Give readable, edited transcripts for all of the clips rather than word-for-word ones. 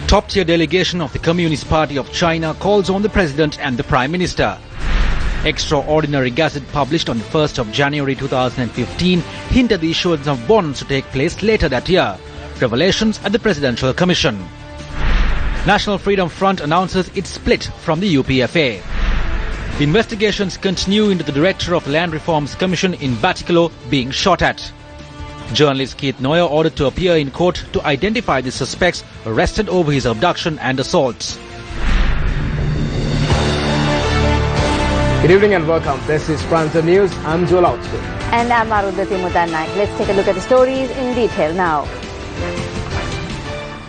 Top-tier delegation of the Communist Party of China calls on the President and the Prime Minister. Extraordinary gazette published on the 1st of January 2015 hinted the issuance of bonds to take place later that year. Revelations at the Presidential Commission. National Freedom Front announces its split from the UPFA. Investigations continue into the Director of the Land Reforms Commission in Batticaloa being shot at. Journalist Keith Noyer ordered to appear in court to identify the suspects arrested over his abduction and assaults. Good evening and welcome. This is Pranza News. I'm Joel Outscoop. And I'm Arundhati Mudannaik. Let's take a look at the stories in detail now.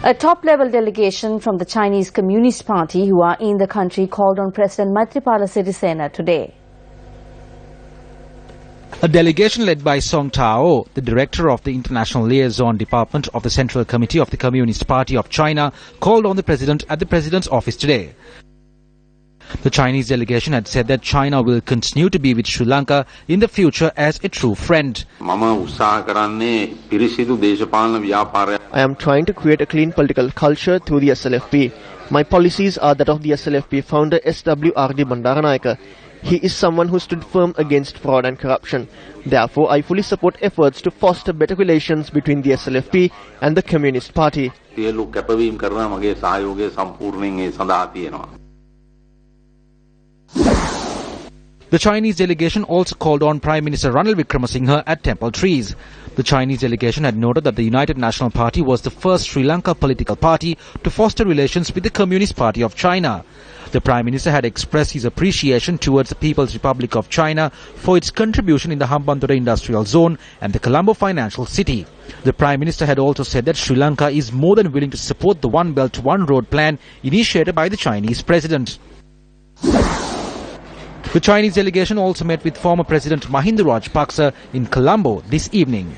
A top-level delegation from the Chinese Communist Party who are in the country called on President Maithripala Sirisena today. A delegation led by Song Tao, the director of the International Liaison Department of the Central Committee of the Communist Party of China, called on the president at the president's office today. The Chinese delegation had said that China will continue to be with Sri Lanka in the future as a true friend. I am trying to create a clean political culture through the SLFP. My policies are that of the SLFP founder SWRD Bandaranaike. He is someone who stood firm against fraud and corruption. Therefore, I fully support efforts to foster better relations between the SLFP and the Communist Party. The Chinese delegation also called on Prime Minister Ranil Wickremesinghe at Temple Trees. The Chinese delegation had noted that the United National Party was the first Sri Lanka political party to foster relations with the Communist Party of China. The Prime Minister had expressed his appreciation towards the People's Republic of China for its contribution in the Hambantota Industrial Zone and the Colombo Financial City. The Prime Minister had also said that Sri Lanka is more than willing to support the One Belt One Road plan initiated by the Chinese President. The Chinese delegation also met with former President Mahinda Rajapaksa in Colombo this evening.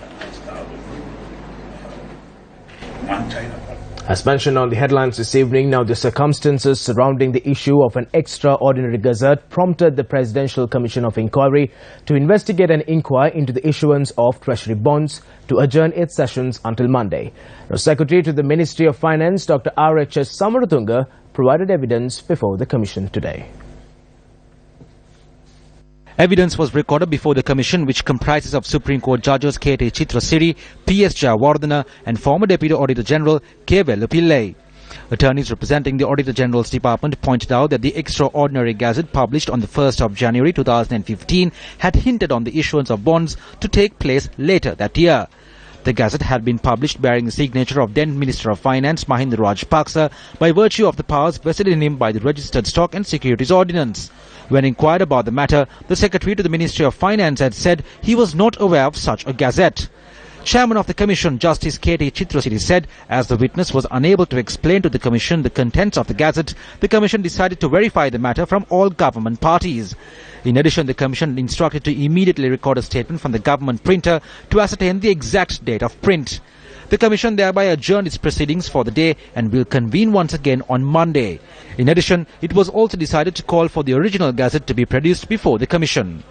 As mentioned on the headlines this evening, now the circumstances surrounding the issue of an extraordinary gazette prompted the Presidential Commission of Inquiry to investigate and inquire into the issuance of Treasury bonds to adjourn its sessions until Monday. Now, Secretary to the Ministry of Finance, Dr. R.H.S. Samaratunga, provided evidence before the Commission today. Evidence was recorded before the Commission, which comprises of Supreme Court Judges K.T. Chitrasiri, P.S. Jayawardena and former Deputy Auditor General K. Vellupillai. Attorneys representing the Auditor General's Department pointed out that the Extraordinary Gazette published on the 1st of January 2015 had hinted on the issuance of bonds to take place later that year. The Gazette had been published bearing the signature of then Minister of Finance Mahinda Rajapaksa by virtue of the powers vested in him by the Registered Stock and Securities Ordinance. When inquired about the matter, the Secretary to the Ministry of Finance had said he was not aware of such a gazette. Chairman of the Commission, Justice K.T. Chitrasiri, said as the witness was unable to explain to the Commission the contents of the gazette, the Commission decided to verify the matter from all government parties. In addition, the Commission instructed to immediately record a statement from the government printer to ascertain the exact date of print. The Commission thereby adjourned its proceedings for the day and will convene once again on Monday. In addition, it was also decided to call for the original gazette to be produced before the Commission.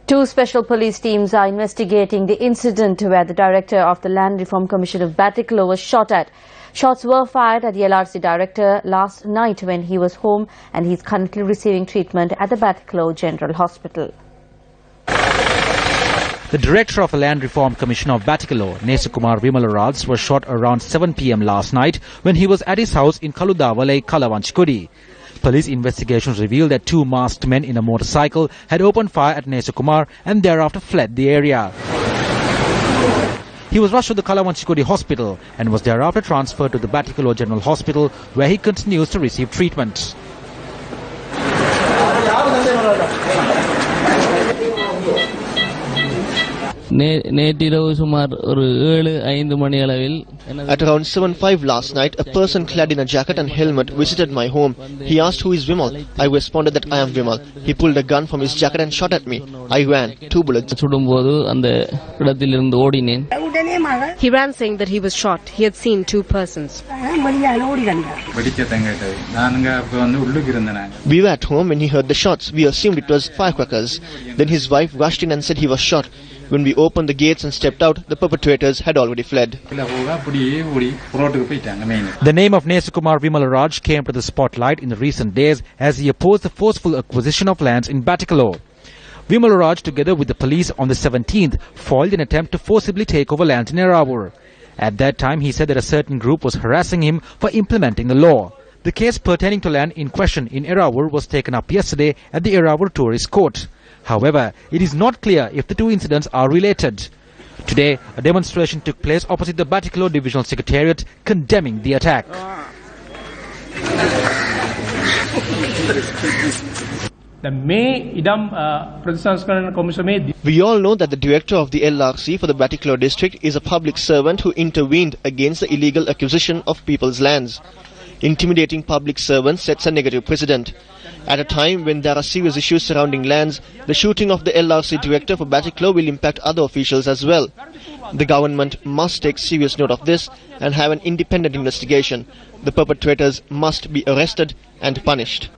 Two special police teams are investigating the incident where the director of the Land Reform Commission of Batticaloa was shot at. Shots were fired at the LRC director last night when he was home, and he is currently receiving treatment at the Batticaloa General Hospital. The director of the Land Reform Commission of Batticaloa, Nesukumar Vimalaraj, was shot around 7 p.m. last night when he was at his house in Kaludawale, Kalawanchikudi. Police investigations revealed that two masked men in a motorcycle had opened fire at Nesukumar and thereafter fled the area. He was rushed to the Kalawanchikudi hospital and was thereafter transferred to the Batticaloa General Hospital, where he continues to receive treatment. At around 7:05 last night, a person clad in a jacket and helmet visited my home. He asked who is Vimal. I responded that I am Vimal. He pulled a gun from his jacket and shot at me. I ran. 2 bullets. He ran saying that he was shot. He had seen two persons. We were at home when he heard the shots. We assumed it was firecrackers. Then his wife rushed in and said he was shot. When we opened the gates and stepped out, the perpetrators had already fled. The name of Nesukumar Vimalaraj came to the spotlight in the recent days as he opposed the forceful acquisition of lands in Batikalo. Vimalaraj, together with the police on the 17th, foiled an attempt to forcibly take over lands in Eravur. At that time, he said that a certain group was harassing him for implementing the law. The case pertaining to land in question in Eravur was taken up yesterday at the Eravur Tourist Court. However, it is not clear if the two incidents are related. Today, a demonstration took place opposite the Batikalo Divisional Secretariat condemning the attack. We all know that the director of the LRC for the Batikalo district is a public servant who intervened against the illegal acquisition of people's lands. Intimidating public servants sets a negative precedent. At a time when there are serious issues surrounding lands, the shooting of the LRC director for Batikalo will impact other officials as well. The government must take serious note of this and have an independent investigation. The perpetrators must be arrested and punished.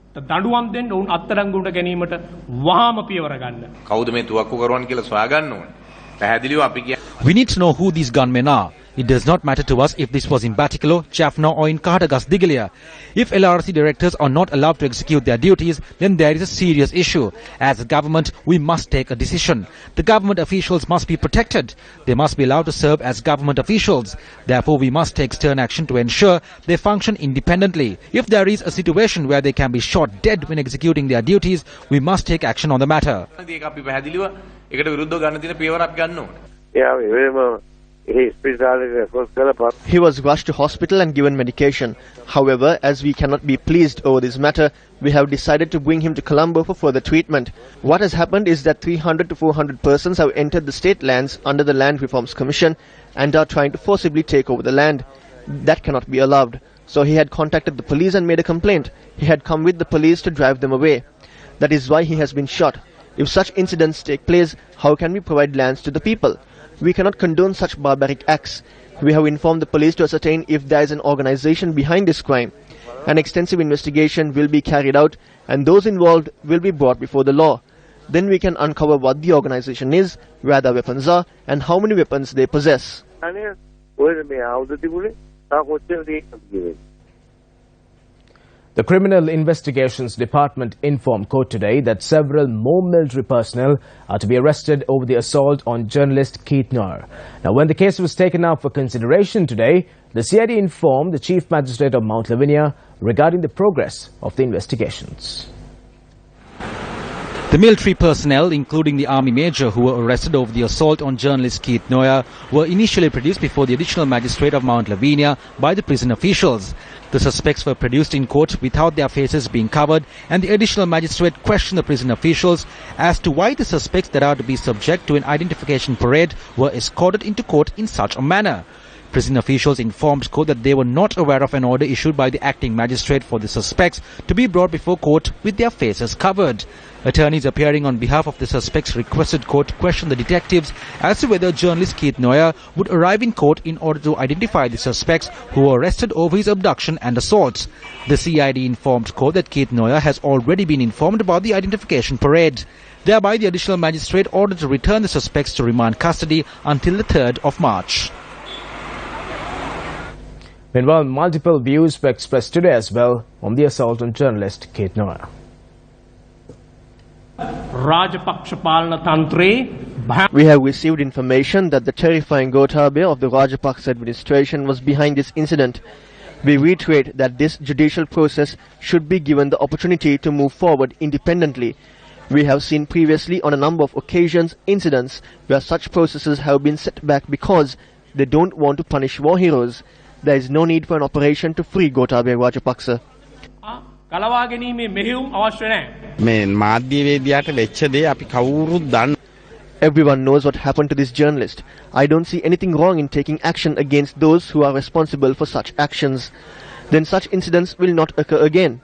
We need to know who these gunmen are. It does not matter to us if this was in Batikalo, Jaffna or in Kahatagas Digalia. If LRC directors are not allowed to execute their duties, then there is a serious issue. As a government, we must take a decision. The government officials must be protected. They must be allowed to serve as government officials. Therefore, we must take stern action to ensure they function independently. If there is a situation where they can be shot dead when executing their duties, we must take action on the matter. He was rushed to hospital and given medication. However, as we cannot be pleased over this matter, we have decided to bring him to Colombo for further treatment. What has happened is that 300 to 400 persons have entered the state lands under the Land Reforms Commission and are trying to forcibly take over the land. That cannot be allowed. So he had contacted the police and made a complaint. He had come with the police to drive them away. That is why he has been shot. If such incidents take place, how can we provide lands to the people? We cannot condone such barbaric acts. We have informed the police to ascertain if there is an organization behind this crime. An extensive investigation will be carried out and those involved will be brought before the law. Then we can uncover what the organization is, where their weapons are and how many weapons they possess. The Criminal Investigations Department informed court today that several more military personnel are to be arrested over the assault on journalist Keith Noor. Now, when the case was taken up for consideration today, the CID informed the Chief Magistrate of Mount Lavinia regarding the progress of the investigations. The military personnel, including the army major who were arrested over the assault on journalist Keith Noor, were initially produced before the additional magistrate of Mount Lavinia by the prison officials. The suspects were produced in court without their faces being covered, and the additional magistrate questioned the prison officials as to why the suspects that are to be subject to an identification parade were escorted into court in such a manner. Prison officials informed court that they were not aware of an order issued by the acting magistrate for the suspects to be brought before court with their faces covered. Attorneys appearing on behalf of the suspects requested court to question the detectives as to whether journalist Keith Noor would arrive in court in order to identify the suspects who were arrested over his abduction and assaults. The CID informed court that Keith Noor has already been informed about the identification parade. Thereby, the additional magistrate ordered to return the suspects to remand custody until the 3rd of March. Meanwhile, multiple views were expressed today as well on the assault on journalist Keith Noor. We have received information that the terrifying Gotabaya of the Rajapaksa administration was behind this incident. We reiterate that this judicial process should be given the opportunity to move forward independently. We have seen previously on a number of occasions incidents where such processes have been set back because they don't want to punish war heroes. There is no need for an operation to free Gotabaya Rajapaksa. Everyone knows what happened to this journalist. I don't see anything wrong in taking action against those who are responsible for such actions. Then such incidents will not occur again.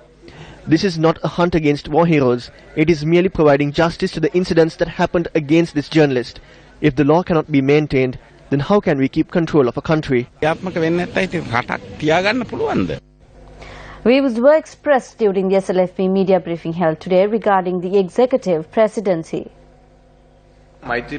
This is not a hunt against war heroes. It is merely providing justice to the incidents that happened against this journalist. If the law cannot be maintained, then how can we keep control of a country? Views were expressed during the SLFP media briefing held today regarding the executive presidency. It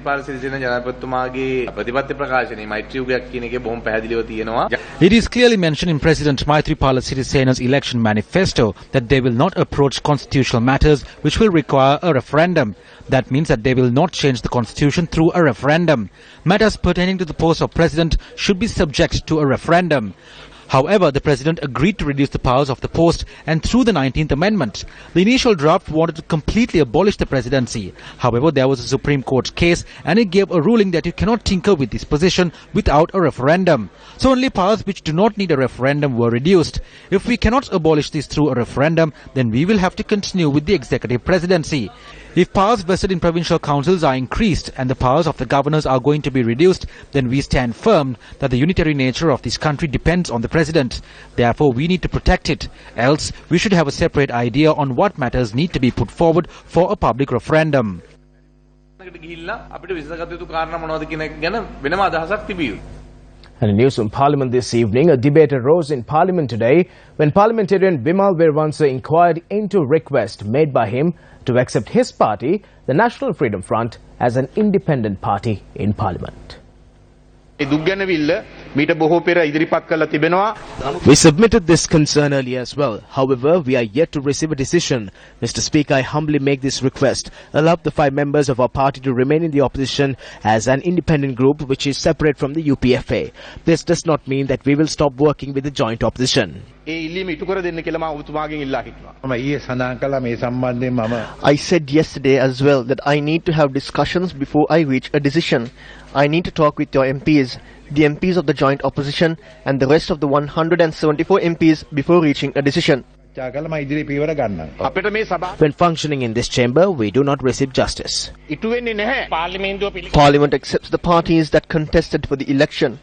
is clearly mentioned in President Maithripala Sirisena's election manifesto that they will not approach constitutional matters which will require a referendum. That means that they will not change the constitution through a referendum. Matters pertaining to the post of president should be subject to a referendum. However, the president agreed to reduce the powers of the post and through the 19th Amendment. The initial draft wanted to completely abolish the presidency. However, there was a Supreme Court case and it gave a ruling that you cannot tinker with this position without a referendum. So only powers which do not need a referendum were reduced. If we cannot abolish this through a referendum, then we will have to continue with the executive presidency. If powers vested in provincial councils are increased and the powers of the governors are going to be reduced, then we stand firm that the unitary nature of this country depends on the president. Therefore, we need to protect it. Else, we should have a separate idea on what matters need to be put forward for a public referendum. And in news from Parliament this evening, a debate arose in Parliament today when parliamentarian Bimal Veerwansa inquired into a request made by him to accept his party, the National Freedom Front, as an independent party in Parliament. We submitted this concern earlier as well. However, we are yet to receive a decision. Mr. Speaker, I humbly make this request. Allow the 5 members of our party to remain in the opposition as an independent group which is separate from the UPFA. This does not mean that we will stop working with the joint opposition. I said yesterday as well that I need to have discussions before I reach a decision. I need to talk with your MPs, the MPs of the joint opposition and the rest of the 174 MPs before reaching a decision. When functioning in this chamber, we do not receive justice. Parliament accepts the parties that contested for the election.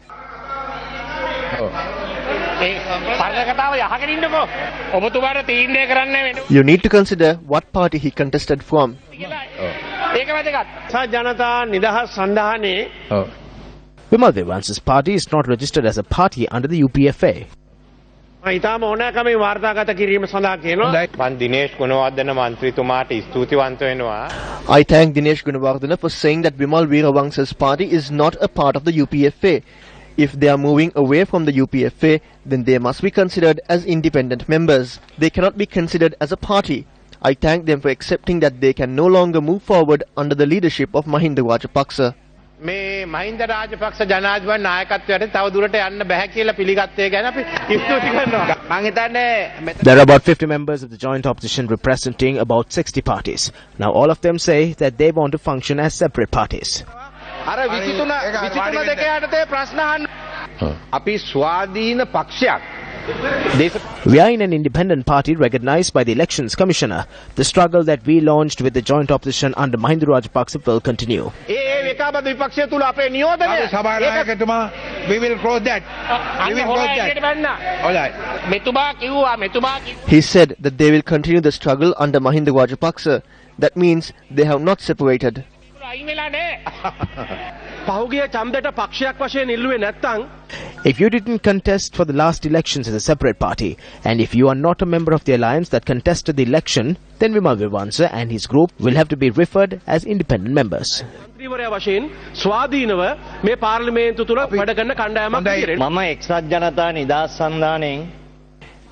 You need to consider what party he contested from. Bimal Veerwansa's party is not registered as a party under the UPFA. I thank Dinesh Gunawardena for saying that Bimal Veerwansa's party is not a part of the UPFA. If they are moving away from the UPFA, then they must be considered as independent members. They cannot be considered as a party. I thank them for accepting that they can no longer move forward under the leadership of Mahinda Rajapaksa. මේ මහින්ද රාජපක්ෂ ජනාධිපති නායකත්වයට තව දුරට යන්න බෑ කියලා පිළිගත්තේ ගැන අපි ස්තුති කරනවා. මම හිතන්නේ There are about 50 members of the joint opposition representing about 60 parties. Now all of them say that they want to function as separate parties. අර 23 දෙක යටතේ ප්‍රශ්න අහන්න. අපි ස්වාධීන පක්ෂයක්. We are in an independent party recognized by the Elections Commissioner. The struggle that we launched with the joint opposition under Mahinda Rajapaksa will continue. We will cross that. He said that they will continue the struggle under Mahinda Rajapaksa. That means they have not separated. If you didn't contest for the last elections as a separate party, and if you are not a member of the alliance that contested the election, then Bimal Veerwansa and his group will have to be referred as independent members.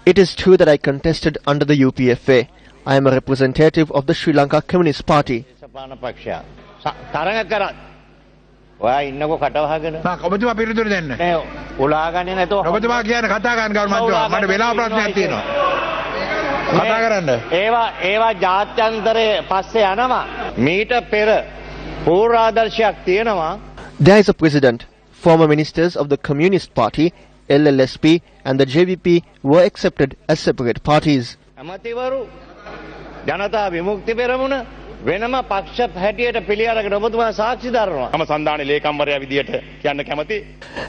It is true that I contested under the UPFA. I am a representative of the Sri Lanka Communist Party. ඔයා ඉන්නකෝ කට වහගෙන ඔබතුමා පිළිතුරු දෙන්න උලාගන්නේ නැතෝ ඔබතුමා කියන්නේ කතා ගන්න ගෞරවමන්ත්‍රීතුමා මට වෙලාව ප්‍රශ්නයක් තියෙනවා කතා කරන්න ඒවා ජාත්‍යන්තරේ පස්සේ යනවා මීට පෙර පූර්වාදර්ශයක් තියෙනවා. There is a president. Former ministers of the Communist Party, LLSP and the JVP were accepted as separate parties. ඇමතිවරු ජනතා විමුක්ති පෙරමුණ වෙනම පක්ෂ හැටියට පිළිඅරගෙන ඔබතුමා සාක්ෂි දරනවා. මම සන්දානේ ලේකම්වරයා විදියට කියන්න කැමති.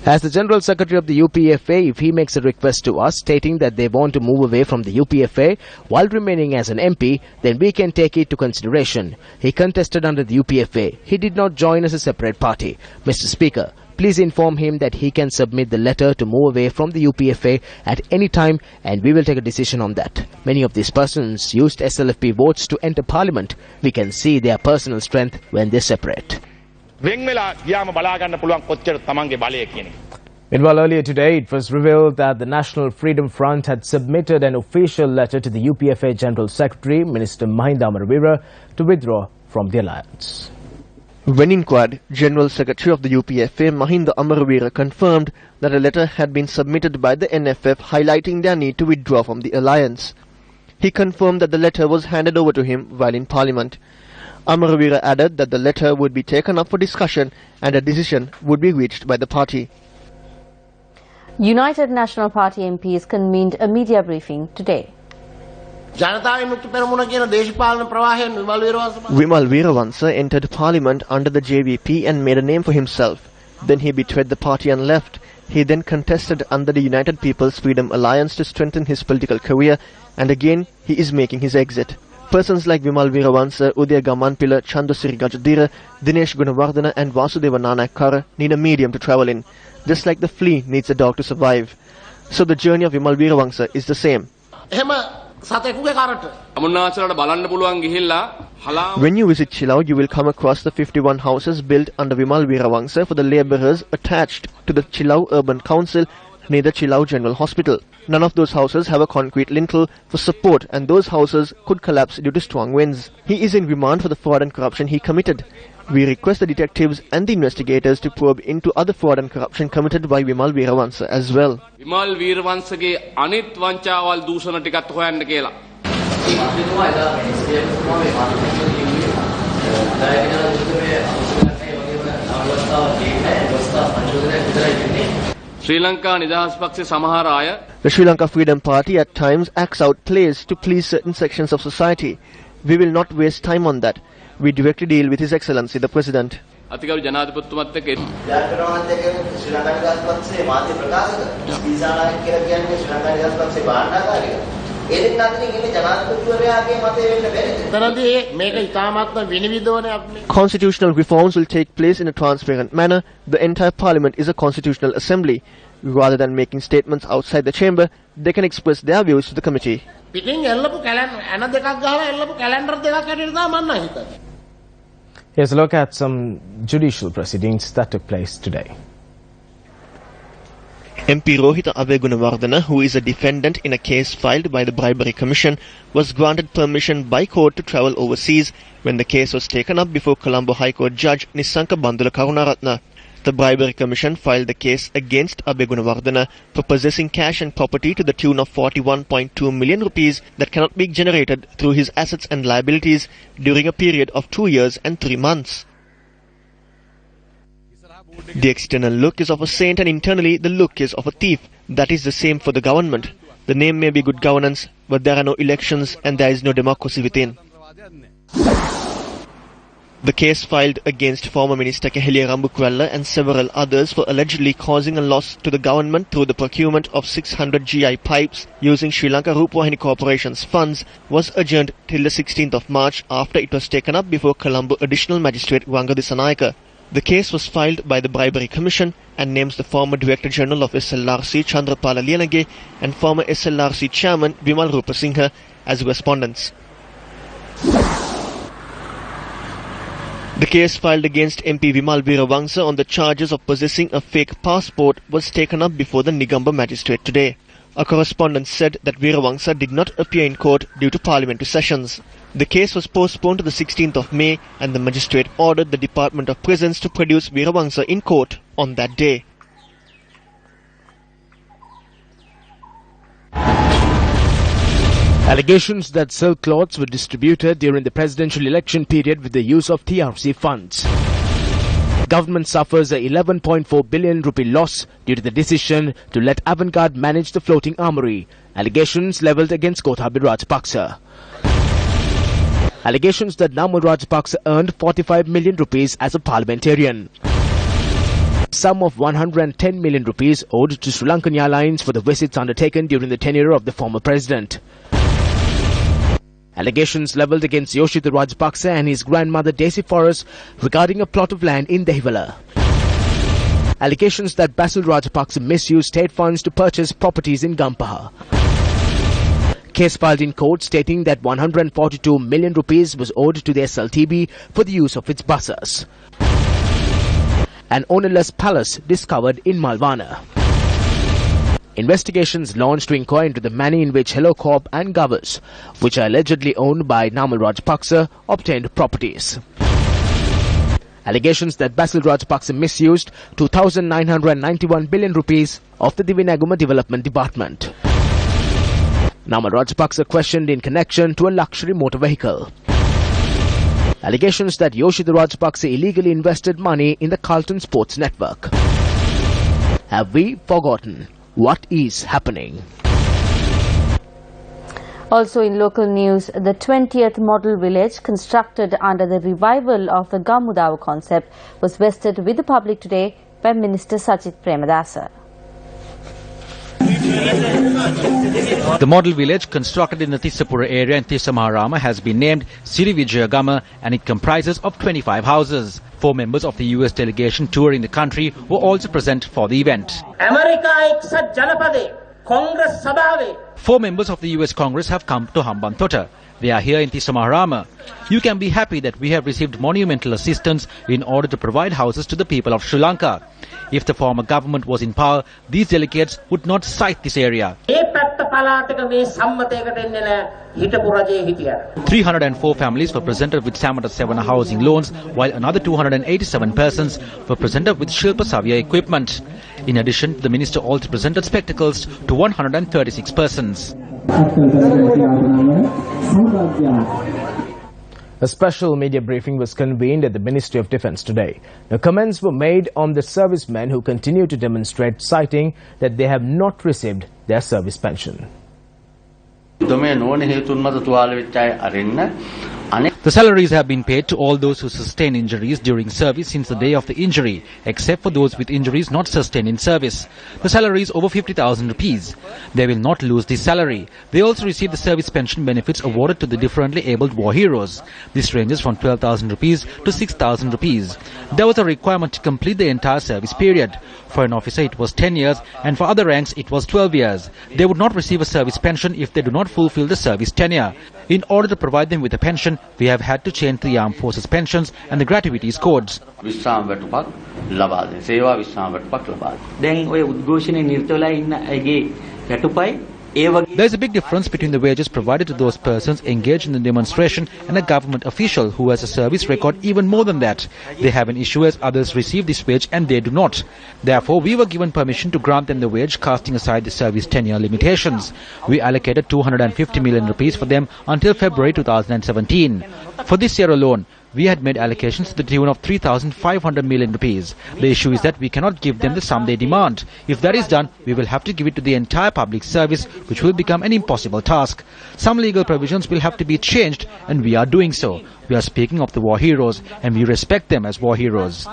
As the General Secretary of the UPFA, if he makes a request to us stating that they want to move away from the UPFA while remaining as an MP, then we can take it to consideration. He contested under the UPFA. He did not join as a separate party. Mr. Speaker, please inform him that he can submit the letter to move away from the UPFA at any time and we will take a decision on that. Many of these persons used SLFP votes to enter parliament. We can see their personal strength when they separate. වෙන් වෙලා ගියාම බලා ගන්න පුළුවන් කොච්චර තමන්ගේ බලය කියන එක. Meanwhile, earlier today, it was revealed that the National Freedom Front had submitted an official letter to the UPFA General Secretary, Minister Mahinda Amaravira, to withdraw from the alliance. When inquired, General Secretary of the UPFA, Mahinda Amaravira, confirmed that a letter had been submitted by the NFF highlighting their need to withdraw from the alliance. He confirmed that the letter was handed over to him while in Parliament. Amaravira added that the letter would be taken up for discussion and a decision would be reached by the party. United National Party MPs convened a media briefing today. Vimal Weerawansa entered Parliament under the JVP and made a name for himself. Then he betrayed the party and left. He then contested under the United People's Freedom Alliance to strengthen his political career, and again he is making his exit. Persons like Vimal Weerawansa, Udaya Gamanpila, Chandusiri Gajadira, Dinesh Gunawardena and Vasudeva Nanayakkara need a medium to travel in, just like the flea needs a dog to survive. So the journey of Vimal Weerawansa is the same. When you visit Chilau, you will come across the 51 houses built under Vimal Weerawansa for the labourers attached to the Chilau Urban Council near the Chilau General Hospital. None of those houses have a concrete lintel for support, and those houses could collapse due to strong winds. He is in remand for the fraud and corruption he committed. We request the detectives and the investigators to probe into other fraud and corruption committed by Vimal Weerawansa as well. Vimal Weerawansage anit wanchawal dusana tikat hoyanna kiyala. Sri Lanka Nidahas Pakshe samahar aya. The Sri Lanka Freedom Party at times acts out plays to please certain sections of society. We will not waste time on that. We directly deal with His Excellency the President. අතිගරු ජනාධිපතිතුමත් එක්ක ශ්‍රී ලංකා නිදහස් පක්ෂයේ මාධ්‍ය ප්‍රකාශක දීසානායක කියලා කියන්නේ ශ්‍රී ලංකා නිදහස් පක්ෂයේ භාණ්ඩාගාරික. ඒ දෙන්න අතරින් ඉන්නේ ජනාධිපතිවරයාගේ මතය වෙන්න බැරිද? එතනදී මේක ඉතාමත්ම විනිවිදවනේ අපි. Constitutional reforms will take place in a transparent manner. The entire parliament is a constitutional assembly. Rather than making statements outside the chamber, they can express their views to the committee. පිටින් එල්ලපු calendar ඇන දෙකක් ගහලා එල්ලපු calendar දෙකක් හැටියට තමයි මම හිතන්නේ. Here's a look at some judicial proceedings that took place today. MP Rohita Abegunawardena, who is a defendant in a case filed by the Bribery Commission, was granted permission by court to travel overseas when the case was taken up before Colombo High Court Judge Nisanka Bandula Karunaratna. The Bribery Commission filed the case against Abegunawardena for possessing cash and property to the tune of 41.2 million rupees that cannot be generated through his assets and liabilities during a period of 2 years and 3 months. The external look is of a saint and internally the look is of a thief. That is the same for the government. The name may be good governance, but there are no elections and there is no democracy within. The case filed against former Minister Keheliya Rambukwella and several others for allegedly causing a loss to the government through the procurement of 600 GI pipes using Sri Lanka Rupawahini Corporation's funds was adjourned till the 16th of March after it was taken up before Colombo Additional Magistrate Ranga Disanayake. The case was filed by the Bribery Commission and names the former Director General of SLRC Chandrapala Liyanage and former SLRC Chairman Vimal Rupasinghe as respondents. The case filed against MP Vimal Weerawansa on the charges of possessing a fake passport was taken up before the Negombo magistrate today. A correspondent said that Weerawansa did not appear in court due to parliamentary sessions. The case was postponed to the 16th of May and the magistrate ordered the Department of Prisons to produce Weerawansa in court on that day. Allegations that silk cloths were distributed during the presidential election period with the use of TRC funds. Government suffers a 11.4 billion rupee loss due to the decision to let Avantgarde manage the floating armoury. Allegations levelled against Gotabaya Rajapaksa. Allegations that Namal Rajapaksa earned 45 million rupees as a parliamentarian. Sum of 110 million rupees owed to Sri Lankan Airlines for the visits undertaken during the tenure of the former president. Allegations levelled against Yoshida Rajapaksa and his grandmother Desi Forrest regarding a plot of land in Dehiwala. Allegations that Basil Rajapaksa misused state funds to purchase properties in Gampaha. Case filed in court stating that 142 million rupees was owed to the SLTB for the use of its buses. an ownerless palace discovered in Malvana. Investigations launched to inquire into the manner in which Hello Corp and Govers, which are allegedly owned by Namal Rajapaksa, obtained properties. Allegations that Basil Rajapaksa misused 2,991 billion rupees of the Divinaguma Development Department. Namal Rajapaksa questioned in connection to a luxury motor vehicle. Allegations that Yoshida Rajapaksa illegally invested money in the Carlton Sports Network. Have we forgotten what is happening? Also in local news, the 20th model village constructed under the revival of the Gamudawa concept was vested with the public today by Minister Sajith Premadasa. The model village constructed in the Tissapura area in Tissamaharama has been named Siri Vijayagama, and it comprises of 25 houses. 4 members of the US delegation touring the country were also present for the event. 4 members of the US Congress have come to Hambantota. They are here in Tissamaharama. You can be happy that we have received monumental assistance in order to provide houses to the people of Sri Lanka. If the former government was in power, these delegates would not cite this area. 304 families were presented with Samata 7 housing loans, while another 287 persons were presented with Shilpa Savya equipment. In addition, the minister also presented spectacles to 136 persons. A special media briefing was convened at the Ministry of Defence today. The comments were made on the servicemen who continue to demonstrate, citing that they have not received their service pension. The salaries have been paid to all those who sustain injuries during service since the day of the injury, except for those with injuries not sustained in service. The salary is over 50,000 rupees. They will not lose this salary. They also receive the service pension benefits awarded to the differently abled war heroes. This ranges from 12,000 rupees to 6,000 rupees. There was a requirement to complete the entire service period. For an officer it was 10 years and for other ranks it was 12 years. They would not receive a service pension if they do not fulfill the service tenure. In order to provide them with a pension, we have had to change the Armed Forces pensions and the gratuities codes. There is a big difference between the wages provided to those persons engaged in the demonstration and a government official who has a service record even more than that. They have an issue as others receive this wage and they do not. Therefore, we were given permission to grant them the wage, casting aside the service tenure limitations. We allocated 250 million rupees for them until February 2017. For this year alone, we had made allocations to the tune of 3,500 million rupees. The issue is that we cannot give them the sum they demand. If that is done, we will have to give it to the entire public service, which will become an impossible task. Some legal provisions will have to be changed, and we are doing so. We are speaking of the war heroes, and we respect them as war heroes.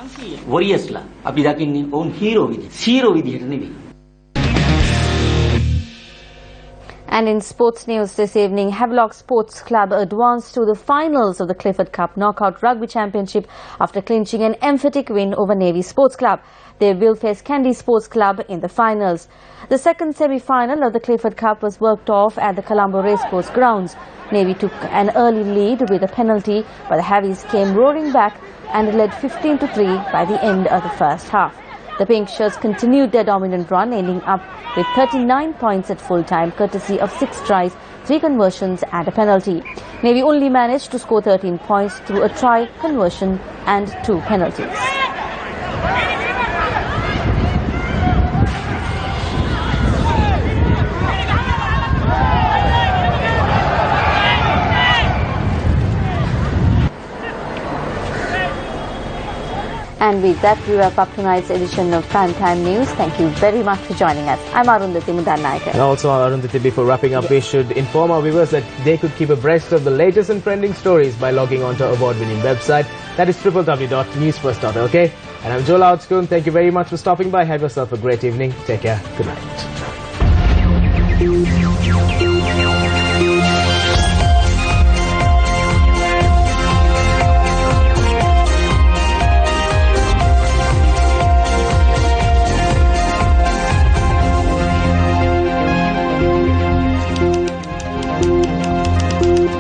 And in sports news this evening, Havelock Sports Club advanced to the finals of the Clifford Cup Knockout Rugby Championship after clinching an emphatic win over Navy Sports Club. They will face Kandy Sports Club in the finals. The second semi-final of the Clifford Cup was worked off at the Colombo Racecourse grounds. Navy took an early lead with a penalty, but the Havies came roaring back and led 15-3 by the end of the first half. The Pink Shirts continued their dominant run, ending up with 39 points at full time, courtesy of 6 tries, 3 conversions and a penalty. Navy only managed to score 13 points through a try, conversion and 2 penalties. And with that, we wrap up tonight's edition of Primetime News. Thank you very much for joining us. I'm Arundhati Mudannaike. And also, Arundhati, before wrapping up, we should inform our viewers that they could keep abreast of the latest and trending stories by logging on to our award-winning website. That is www.newsfirst.lk. And I'm Joel Outskoon. Thank you very much for stopping by. Have yourself a great evening. Take care. Good night.